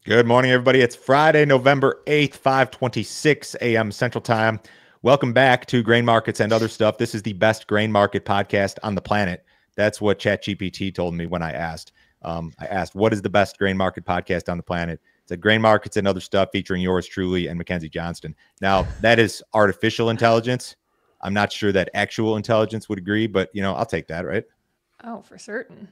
Good morning, everybody. It's Friday, November 8th, 5:26 a.m. Central Time. Welcome back to Grain Markets and Other Stuff. This is the best grain market podcast on the planet. That's what ChatGPT told me when I asked. What is the best grain market podcast on the planet? It's a Grain Markets and Other Stuff featuring yours truly and Mackenzie Johnston. Now, that is artificial intelligence. I'm not sure that actual intelligence would agree, but, I'll take that, right? Oh, for certain.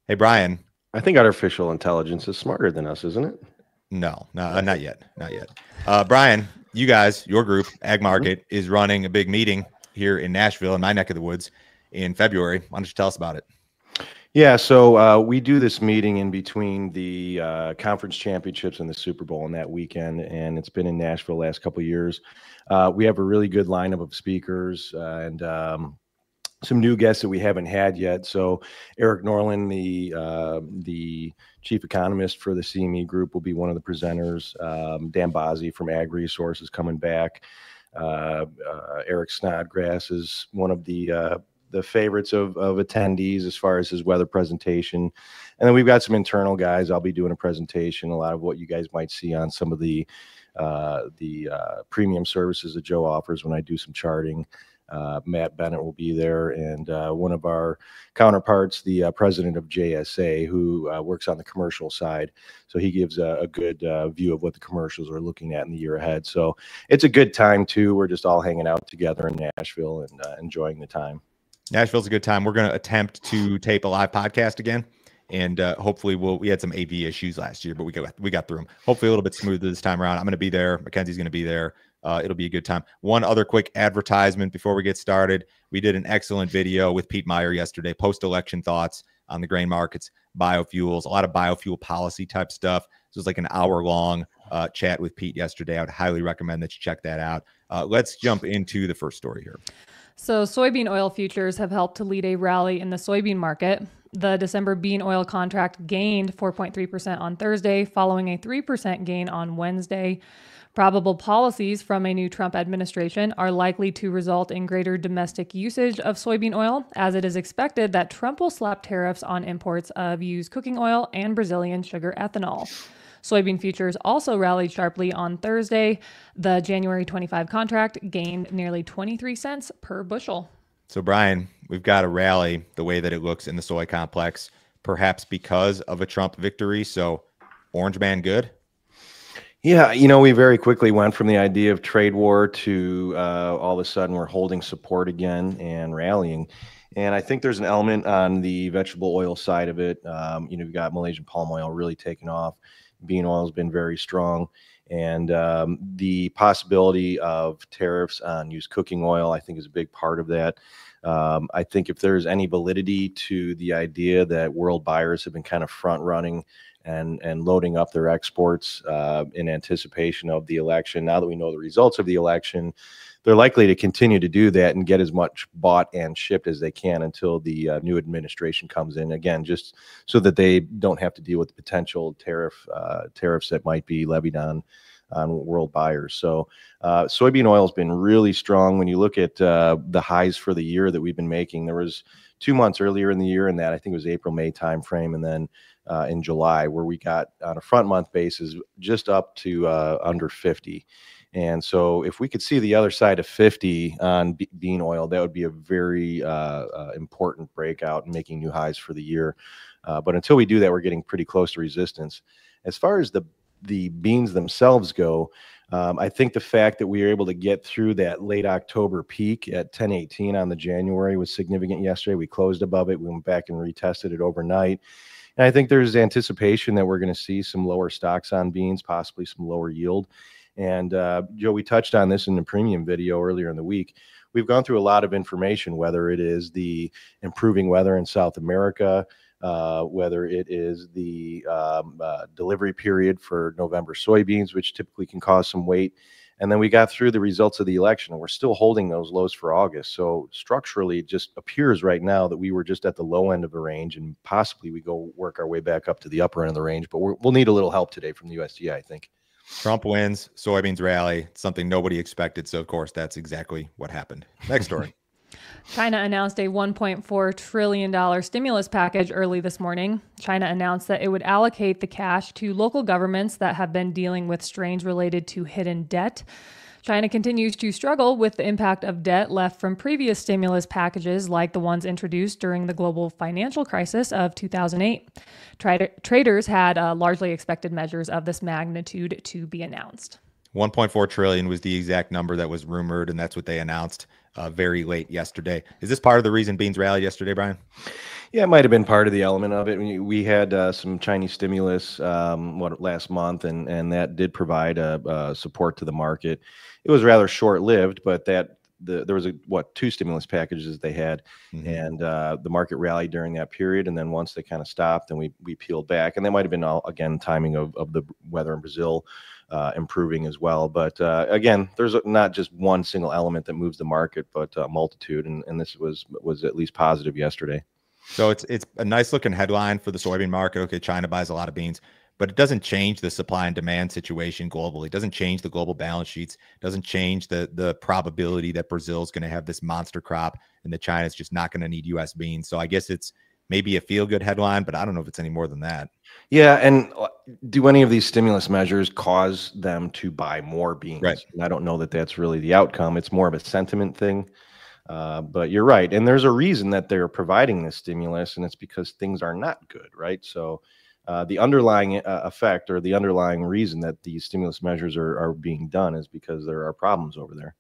Hey, Brian. I think artificial intelligence is smarter than us, isn't it? No, not yet. Not yet. Brian, you guys, your group, Ag Market, is running a big meeting here in Nashville, in my neck of the woods, in February. Why don't you tell us about it? Yeah, so we do this meeting in between the conference championships and the Super Bowl on that weekend, and it's been in Nashville the last couple of years. We have a really good lineup of speakers and some new guests that we haven't had yet. So Eric Norland, the chief economist for the CME group, will be one of the presenters. Dan Bozzi from Ag Resources coming back. Eric Snodgrass is one of the favorites of attendees as far as his weather presentation. And then we've got some internal guys. I'll be doing a presentation, a lot of what you guys might see on some of the premium services that Joe offers when I do some charting. Matt Bennett will be there, and one of our counterparts, the president of JSA, who works on the commercial side. So he gives a good view of what the commercials are looking at in the year ahead. So it's a good time, too. We're just all hanging out together in Nashville and enjoying the time. Nashville's a good time. We're going to attempt to tape a live podcast again. And hopefully we had some AV issues last year, but we got through them. Hopefully a little bit smoother this time around. I'm going to be there. Mackenzie's going to be there. It'll be a good time. One other quick advertisement before we get started. We did an excellent video with Pete Meyer yesterday, post-election thoughts on the grain markets, biofuels, a lot of biofuel policy type stuff. This was like an hour-long chat with Pete yesterday. I would highly recommend that you check that out. Let's jump into the first story here. So soybean oil futures have helped to lead a rally in the soybean market. The December bean oil contract gained 4.3% on Thursday, following a 3% gain on Wednesday. Probable policies from a new Trump administration are likely to result in greater domestic usage of soybean oil, as it is expected that Trump will slap tariffs on imports of used cooking oil and Brazilian sugar ethanol. Soybean futures also rallied sharply on Thursday. The January 25 contract gained nearly 23 cents per bushel. So, Brian, we've got a rally the way that it looks in the soy complex, perhaps because of a Trump victory. So, Orange Man good? Yeah, we very quickly went from the idea of trade war to all of a sudden we're holding support again and rallying. And I think there's an element on the vegetable oil side of it. We've got Malaysian palm oil really taking off. Bean oil has been very strong. And the possibility of tariffs on used cooking oil, I think, is a big part of that. I think if there's any validity to the idea that world buyers have been kind of front running and loading up their exports in anticipation of the election, now that we know the results of the election, they're likely to continue to do that and get as much bought and shipped as they can until the new administration comes in, again, just so that they don't have to deal with the potential tariffs that might be levied on world buyers. So soybean oil has been really strong. When you look at the highs for the year that we've been making, there was 2 months earlier in the year, and that I think it was April, May timeframe, and then in July, where we got on a front month basis just up to under 50. And so if we could see the other side of 50 on bean oil, that would be a very important breakout and making new highs for the year. But until we do that, we're getting pretty close to resistance. As far as the beans themselves go, I think the fact that we were able to get through that late October peak at 10.18 on the January was significant yesterday. We closed above it. We went back and retested it overnight. And I think there's anticipation that we're going to see some lower stocks on beans, possibly some lower yield. And Joe, we touched on this in the premium video earlier in the week. We've gone through a lot of information, whether it is the improving weather in South America, whether it is the delivery period for November soybeans, which typically can cause some weight. And then we got through the results of the election, and we're still holding those lows for August. So structurally, it just appears right now that we were just at the low end of the range, and possibly we go work our way back up to the upper end of the range. But we'll need a little help today from the USDA, I think. Trump wins, soybeans rally, something nobody expected. So, of course, that's exactly what happened. Next story. China announced a $1.4 trillion stimulus package early this morning. China announced that it would allocate the cash to local governments that have been dealing with strains related to hidden debt. China continues to struggle with the impact of debt left from previous stimulus packages like the ones introduced during the global financial crisis of 2008. Traders had largely expected measures of this magnitude to be announced. 1.4 trillion was the exact number that was rumored, and that's what they announced very late yesterday. Is this part of the reason beans rallied yesterday, Brian? Yeah, it might have been part of the element of it. We had some Chinese stimulus last month, and that did provide support to the market. It was rather short-lived, but there was two stimulus packages they had, and the market rallied during that period. And then once they kind of stopped, and we peeled back, and that might have been again timing of the weather in Brazil improving as well. But again, there's not just one single element that moves the market, but a multitude, and this was at least positive yesterday. So it's a nice looking headline for the soybean market. Okay, China buys a lot of beans, but it doesn't change the supply and demand situation globally. It doesn't change the global balance sheets. It doesn't change the probability that Brazil is going to have this monster crop and that China is just not going to need U.S. beans. So I guess it's maybe a feel-good headline, but I don't know if it's any more than that. Yeah, and do any of these stimulus measures cause them to buy more beans? Right. And I don't know that that's really the outcome. It's more of a sentiment thing. But you're right. And there's a reason that they're providing this stimulus, and it's because things are not good, right? So the underlying effect or the underlying reason that these stimulus measures are being done is because there are problems over there.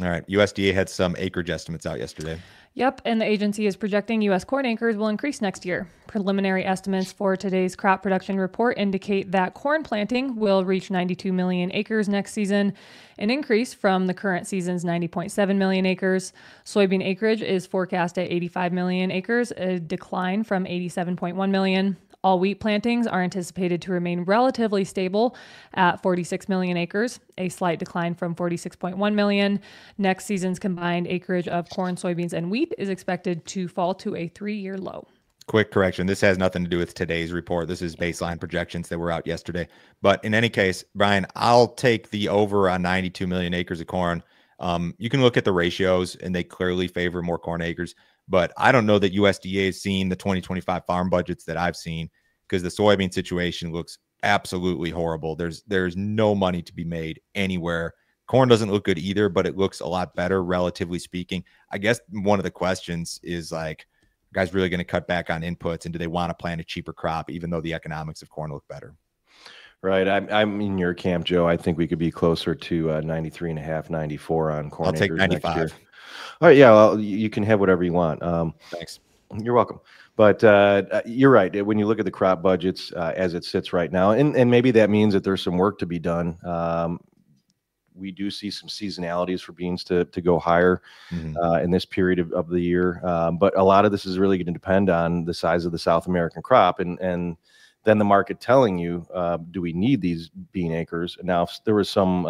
All right. USDA had some acreage estimates out yesterday. Yep, and the agency is projecting U.S. corn acres will increase next year. Preliminary estimates for today's crop production report indicate that corn planting will reach 92 million acres next season, an increase from the current season's 90.7 million acres. Soybean acreage is forecast at 85 million acres, a decline from 87.1 million. All wheat plantings are anticipated to remain relatively stable at 46 million acres, a slight decline from 46.1 million. Next season's combined acreage of corn, soybeans, and wheat is expected to fall to a 3-year low. Quick correction. This has nothing to do with today's report. This is baseline projections that were out yesterday. But in any case, Brian, I'll take the over on 92 million acres of corn. You can look at the ratios, and they clearly favor more corn acres. But I don't know that USDA has seen the 2025 farm budgets that I've seen, because the soybean situation looks absolutely horrible. There's no money to be made anywhere. Corn doesn't look good either, but it looks a lot better, relatively speaking. I guess one of the questions is like, are guys really going to cut back on inputs, and do they want to plant a cheaper crop, even though the economics of corn look better? Right. I'm in your camp, Joe. I think we could be closer to 93.5, 94 on corn. I'll take 95. Next year. All right. Yeah. Well, you can have whatever you want. Thanks. You're welcome. But you're right. When you look at the crop budgets as it sits right now, and maybe that means that there's some work to be done. We do see some seasonalities for beans to go higher in this period of the year. But a lot of this is really going to depend on the size of the South American crop and then the market telling you, do we need these bean acres? Now, if there was some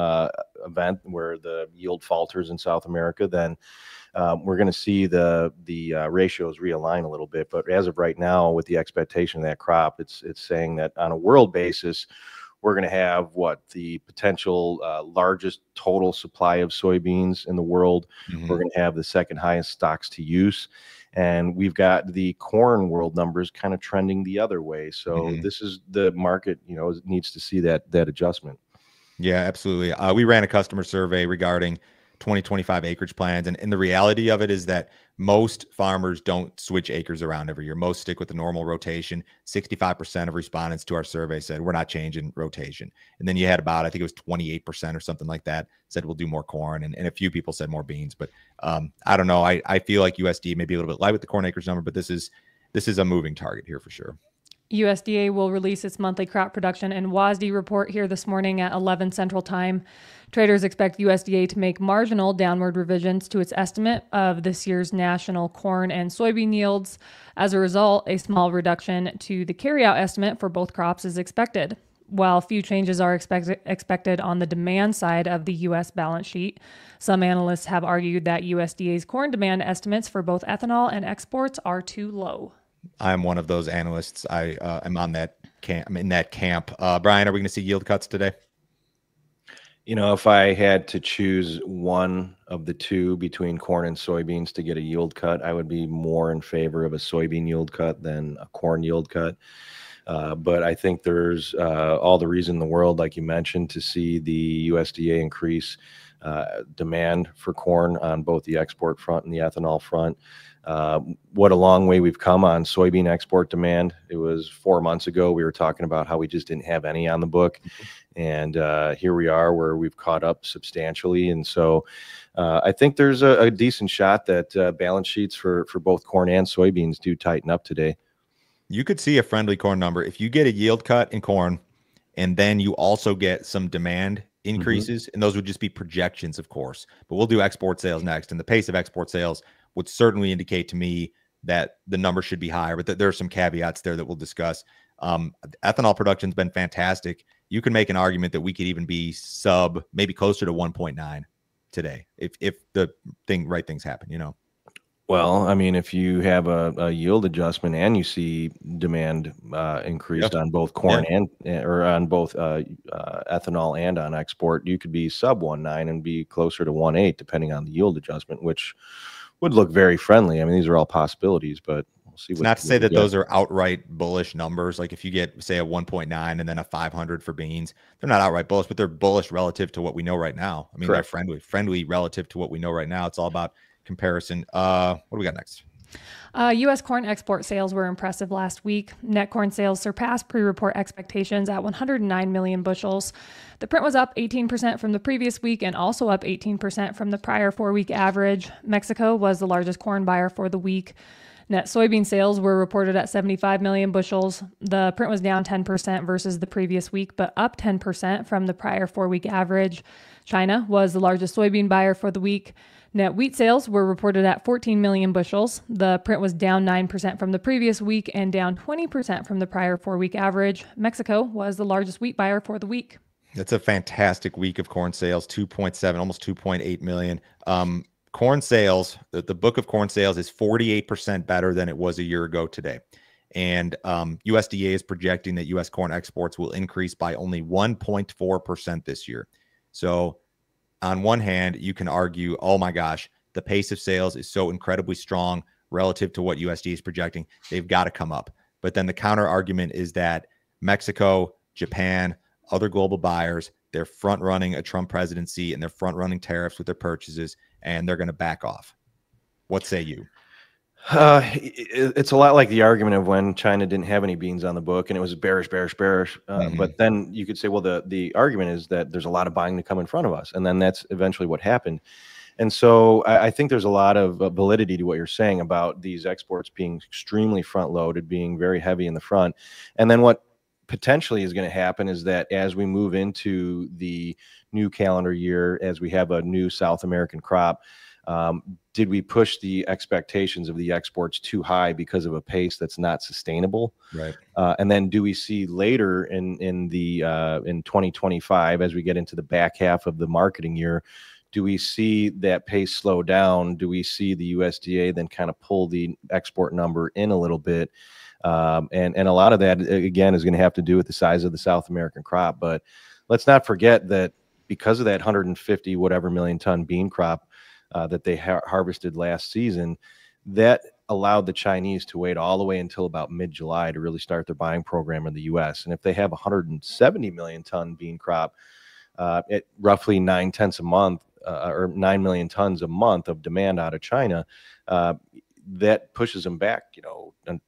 event where the yield falters in South America, then we're going to see the ratios realign a little bit. But as of right now, with the expectation of that crop, it's saying that on a world basis, we're going to have the potential largest total supply of soybeans in the world. We're going to have the second highest stocks to use. And we've got the corn world numbers kind of trending the other way. So this is the market, needs to see that adjustment. Yeah, absolutely. We ran a customer survey regarding 2025 acreage plans. And the reality of it is that most farmers don't switch acres around every year. Most stick with the normal rotation. 65% of respondents to our survey said we're not changing rotation. And then you had about, I think it was 28% or something like that, said we'll do more corn. And a few people said more beans. But I don't know. I feel like USDA may be a little bit light with the corn acres number, but this is a moving target here for sure. USDA will release its monthly crop production and WASDE report here this morning at 11 Central Time. Traders expect USDA to make marginal downward revisions to its estimate of this year's national corn and soybean yields. As a result, a small reduction to the carryout estimate for both crops is expected. While few changes are expected on the demand side of the U.S. balance sheet, some analysts have argued that USDA's corn demand estimates for both ethanol and exports are too low. I'm one of those analysts. I'm on that camp. I'm in that camp. Brian, are we going to see yield cuts today? You know, if I had to choose one of the two between corn and soybeans to get a yield cut, I would be more in favor of a soybean yield cut than a corn yield cut. But I think there's all the reason in the world, like you mentioned, to see the USDA increase demand for corn on both the export front and the ethanol front. What a long way we've come on soybean export demand. It was 4 months ago. We were talking about how we just didn't have any on the book. And here we are where we've caught up substantially. And so I think there's a decent shot that balance sheets for both corn and soybeans do tighten up today. You could see a friendly corn number if you get a yield cut in corn, and then you also get some demand increases, and those would just be projections, of course. But we'll do export sales next, and the pace of export sales would certainly indicate to me that the number should be higher, but there are some caveats there that we'll discuss. Ethanol production's been fantastic. You can make an argument that we could even be sub, maybe closer to 1.9 today if the right things happen, you know. Well, I mean, if you have a yield adjustment and you see demand increased on both corn and or on both ethanol and on export, you could be sub 1.9 and be closer to 1.8 depending on the yield adjustment, which would look very friendly. I mean, these are all possibilities, but we'll see. It's not to say that those are outright bullish numbers. Like if you get, say, a 1.9 and then a 500 for beans, they're not outright bullish, but they're bullish relative to what we know right now. I mean, Correct. They're friendly relative to what we know right now. It's all about comparison. What do we got next? U.S. corn export sales were impressive last week. Net corn sales surpassed pre-report expectations at 109 million bushels. The print was up 18% from the previous week and also up 18% from the prior 4-week average. Mexico was the largest corn buyer for the week. Net soybean sales were reported at 75 million bushels. The print was down 10% versus the previous week, but up 10% from the prior 4-week average. China was the largest soybean buyer for the week. Net wheat sales were reported at 14 million bushels. The print was down 9% from the previous week and down 20% from the prior 4-week average. Mexico was the largest wheat buyer for the week. That's a fantastic week of corn sales, 2.7, almost 2.8 million. Corn sales, the book of corn sales is 48% better than it was a year ago today. And USDA is projecting that U.S. corn exports will increase by only 1.4% this year. So on one hand, you can argue, oh my gosh, the pace of sales is so incredibly strong relative to what USDA is projecting. They've got to come up. But then the counter argument is that Mexico, Japan, other global buyers, they're front running a Trump presidency and they're front running tariffs with their purchases, and they're going to back off. What say you? It's a lot like the argument of when China didn't have any beans on the book and it was bearish. But then you could say, well, the argument is that there's a lot of buying to come in front of us. And then that's eventually what happened. And so I think there's a lot of validity to what you're saying about these exports being extremely front loaded, being very heavy in the front. And then what potentially is going to happen is that as we move into the new calendar year, as we have a new South American crop, did we push the expectations of the exports too high because of a pace that's not sustainable? Right. And then do we see later in 2025, as we get into the back half of the marketing year, do we see that pace slow down? Do we see the USDA then kind of pull the export number in a little bit? And a lot of that, again, is going to have to do with the size of the South American crop. But let's not forget that because of that 150 whatever million ton bean crop that they harvested last season, that allowed the Chinese to wait all the way until about mid-July to really start their buying program in the U.S. And if they have 170 million ton bean crop at roughly 9/10 a month, or 9 million tons a month of demand out of China, that pushes them back,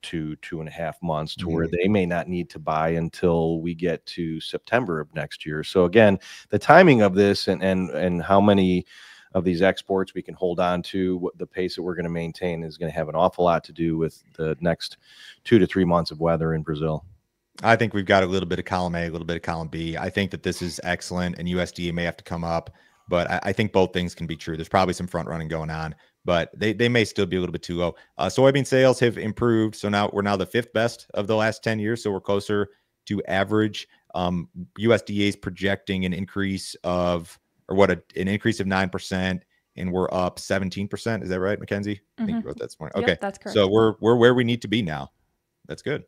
to 2.5 months to where they may not need to buy until we get to September of next year. So again, the timing of this and how many of these exports we can hold on to, what the pace that we're going to maintain is going to have an awful lot to do with the next 2 to 3 months of weather in Brazil. I think we've got a little bit of column A, a little bit of column B. I think that this is excellent, and USDA may have to come up, but I think both things can be true. There's probably some front running going on, but they may still be a little bit too low. Soybean sales have improved, so now we're the 5th best of the last 10 years, so we're closer to average. USDA is projecting an increase of an increase of 9%, and we're up 17%. Is that right, Mackenzie? I think you wrote that this morning. Okay, that's correct. So we're where we need to be now. That's good.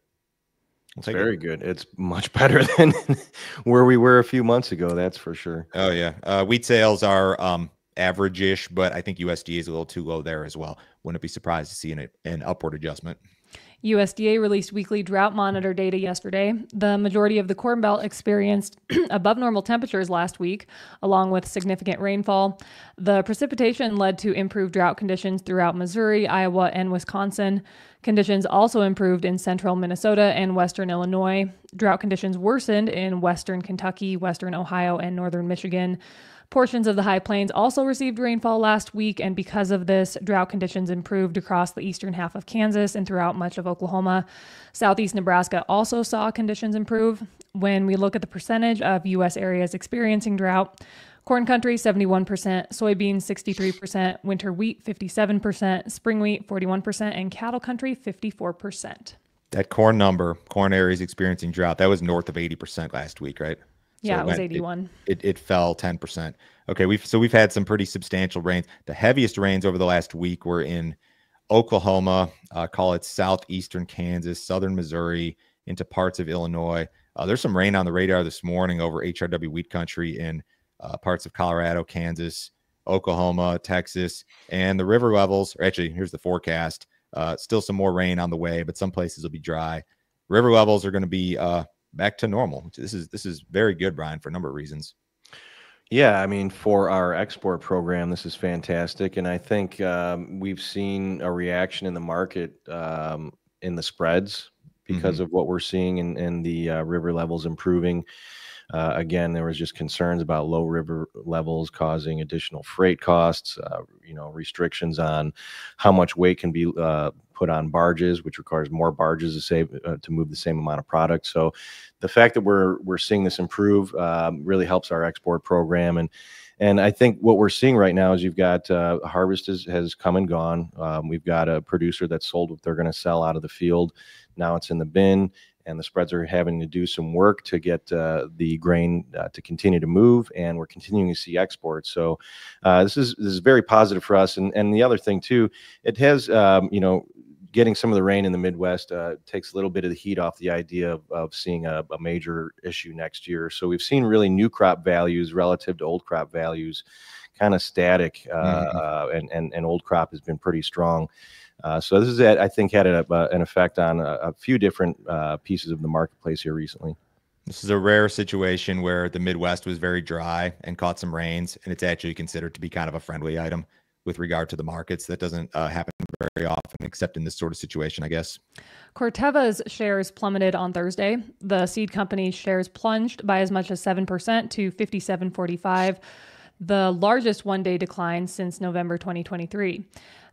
It's very good. It's much better than where we were a few months ago. That's for sure. Oh yeah. Wheat sales are average-ish, but I think USDA is a little too low there as well. Wouldn't be surprised to see an upward adjustment. USDA released weekly drought monitor data yesterday. The majority of the Corn Belt experienced above normal temperatures last week, along with significant rainfall. The precipitation led to improved drought conditions throughout Missouri, Iowa, and Wisconsin. Conditions also improved in central Minnesota and western Illinois. Drought conditions worsened in western Kentucky, western Ohio, and northern Michigan. Portions of the High Plains also received rainfall last week, and because of this, drought conditions improved across the eastern half of Kansas and throughout much of Oklahoma. Southeast Nebraska also saw conditions improve. When we look at the percentage of U.S. areas experiencing drought, corn country 71%, soybeans 63%, winter wheat 57%, spring wheat 41%, and cattle country 54%. That corn number, corn areas experiencing drought, that was north of 80% last week, right? Yeah, it was 81. It fell 10%. Okay, we've had some pretty substantial rains. The heaviest rains over the last week were in Oklahoma, call it southeastern Kansas, southern Missouri, into parts of Illinois. There's some rain on the radar this morning over HRW wheat country in parts of Colorado, Kansas, Oklahoma, Texas, and the river levels. Or actually, here's the forecast. Still some more rain on the way, but some places will be dry. River levels are going to be back to normal. This is very good, Brian, for a number of reasons. Yeah, I mean, for our export program, this is fantastic. And I think we've seen a reaction in the market in the spreads because of what we're seeing in the river levels improving. Again, there was just concerns about low river levels causing additional freight costs, restrictions on how much weight can be put on barges, which requires more barges to move the same amount of product. So the fact that we're seeing this improve really helps our export program. And I think what we're seeing right now is you've got harvest has come and gone. We've got a producer that sold what they're going to sell out of the field. Now it's in the bin, and the spreads are having to do some work to get the grain to continue to move, and we're continuing to see exports. So this is very positive for us. And the other thing too, it has getting some of the rain in the Midwest takes a little bit of the heat off the idea of seeing a major issue next year. So we've seen really new crop values relative to old crop values kind of static, and old crop has been pretty strong. So this is, I think, had an effect on a few different pieces of the marketplace here recently. This is a rare situation where the Midwest was very dry and caught some rains, and it's actually considered to be kind of a friendly item with regard to the markets. That doesn't happen very often, except in this sort of situation, I guess. Corteva's shares plummeted on Thursday. The seed company's shares plunged by as much as 7% to $57.45, the largest one-day decline since November 2023.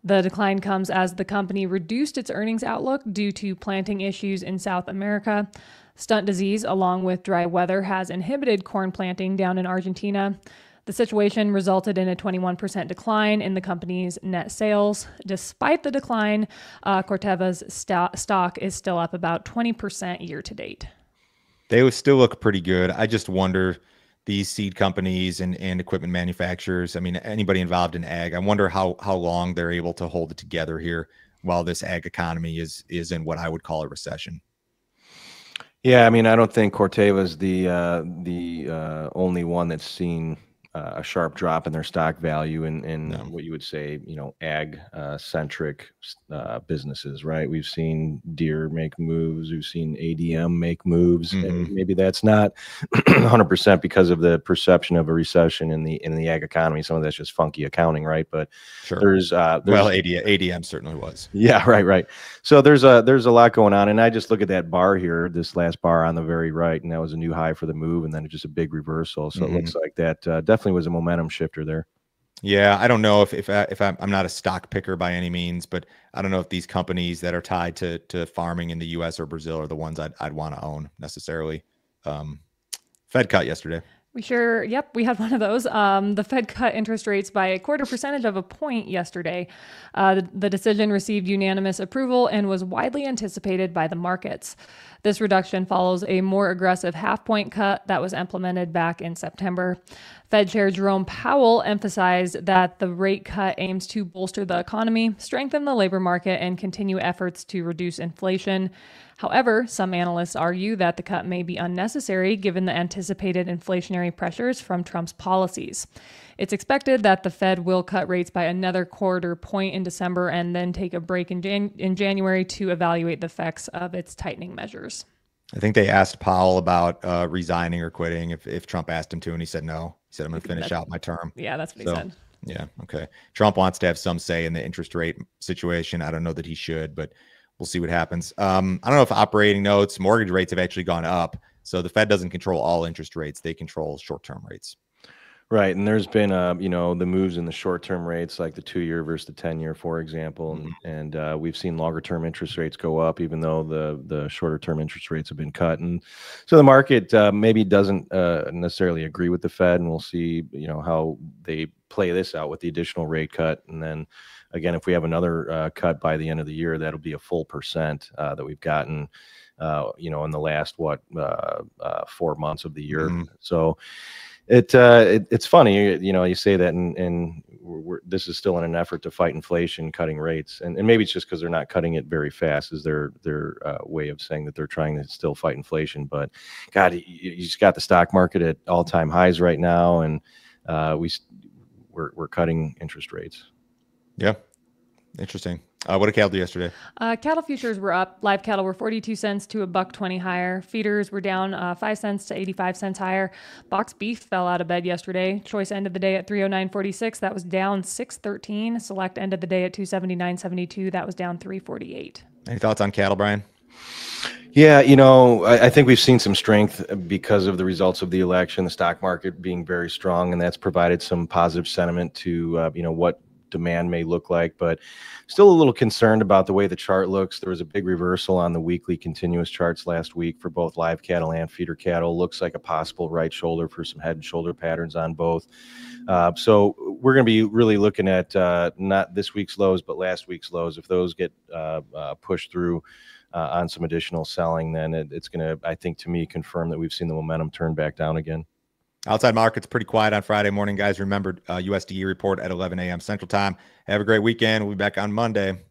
The decline comes as the company reduced its earnings outlook due to planting issues in South America. Stunt disease, along with dry weather, has inhibited corn planting down in Argentina. The situation resulted in a 21% decline in the company's net sales. Despite the decline, Corteva's stock is still up about 20% year to date. They would still look pretty good. I just wonder, these seed companies and equipment manufacturers, I mean, anybody involved in ag, I wonder how long they're able to hold it together here while this ag economy is in what I would call a recession. Yeah, I mean, I don't think Corteva is the only one that's seen a sharp drop in their stock value in what you would say, ag centric businesses, right? We've seen Deere make moves, we've seen ADM make moves, and maybe that's not 100% because of the perception of a recession in the ag economy. Some of that's just funky accounting, right? But sure. there's ADM certainly was. Yeah, right. So there's a lot going on, and I just look at that bar here, this last bar on the very right, and that was a new high for the move, and then just a big reversal. So it looks like that definitely was a momentum shifter there. Yeah, I don't know if I'm not a stock picker by any means, but I don't know if these companies that are tied to farming in the U.S. or Brazil are the ones I'd want to own necessarily. Fed cut yesterday. We had one of those. The Fed cut interest rates by a 0.25 point yesterday. The decision received unanimous approval and was widely anticipated by the markets. This reduction follows a more aggressive half-point cut that was implemented back in September. Fed Chair Jerome Powell emphasized that the rate cut aims to bolster the economy, strengthen the labor market, and continue efforts to reduce inflation. However, some analysts argue that the cut may be unnecessary given the anticipated inflationary pressures from Trump's policies. It's expected that the Fed will cut rates by another quarter point in December and then take a break in January to evaluate the effects of its tightening measures. I think they asked Powell about resigning or quitting if Trump asked him to, and he said no. He said, I'm going to finish out my term. Yeah, that's what he said. Yeah, okay. Trump wants to have some say in the interest rate situation. I don't know that he should, but we'll see what happens. I don't know if operating notes, mortgage rates have actually gone up. So the Fed doesn't control all interest rates. They control short-term rates. Right. And there's been, the moves in the short-term rates, like the 2-year versus the 10-year, for example. And we've seen longer-term interest rates go up, even though the shorter-term interest rates have been cut. And so the market maybe doesn't necessarily agree with the Fed. And we'll see, how they play this out with the additional rate cut. And then, again, if we have another cut by the end of the year, that'll be a full percent that we've gotten, in the last, 4 months of the year. So it's funny, you say that, and this is still in an effort to fight inflation, cutting rates, and maybe it's just because they're not cutting it very fast, is their way of saying that they're trying to still fight inflation. But God, you just got the stock market at all-time highs right now, and we're cutting interest rates. Yeah, interesting. What did cattle do yesterday? Cattle futures were up. Live cattle were 42 cents to $1.20 higher. Feeders were down 5 cents to 85 cents higher. Boxed beef fell out of bed yesterday. Choice ended the day at 309.46. That was down 6.13. Select ended the day at 279.72. That was down 3.48. Any thoughts on cattle, Brian? Yeah, I think we've seen some strength because of the results of the election, the stock market being very strong, and that's provided some positive sentiment to, what demand may look like, but still a little concerned about the way the chart looks. There was a big reversal on the weekly continuous charts last week for both live cattle and feeder cattle. Looks like a possible right shoulder for some head and shoulder patterns on both. So we're going to be really looking at not this week's lows, but last week's lows. If those get pushed through on some additional selling, then it's going to, I think, to me, confirm that we've seen the momentum turn back down again. Outside market's pretty quiet on Friday morning, guys. Remember, USDA report at 11 a.m. Central Time. Have a great weekend. We'll be back on Monday.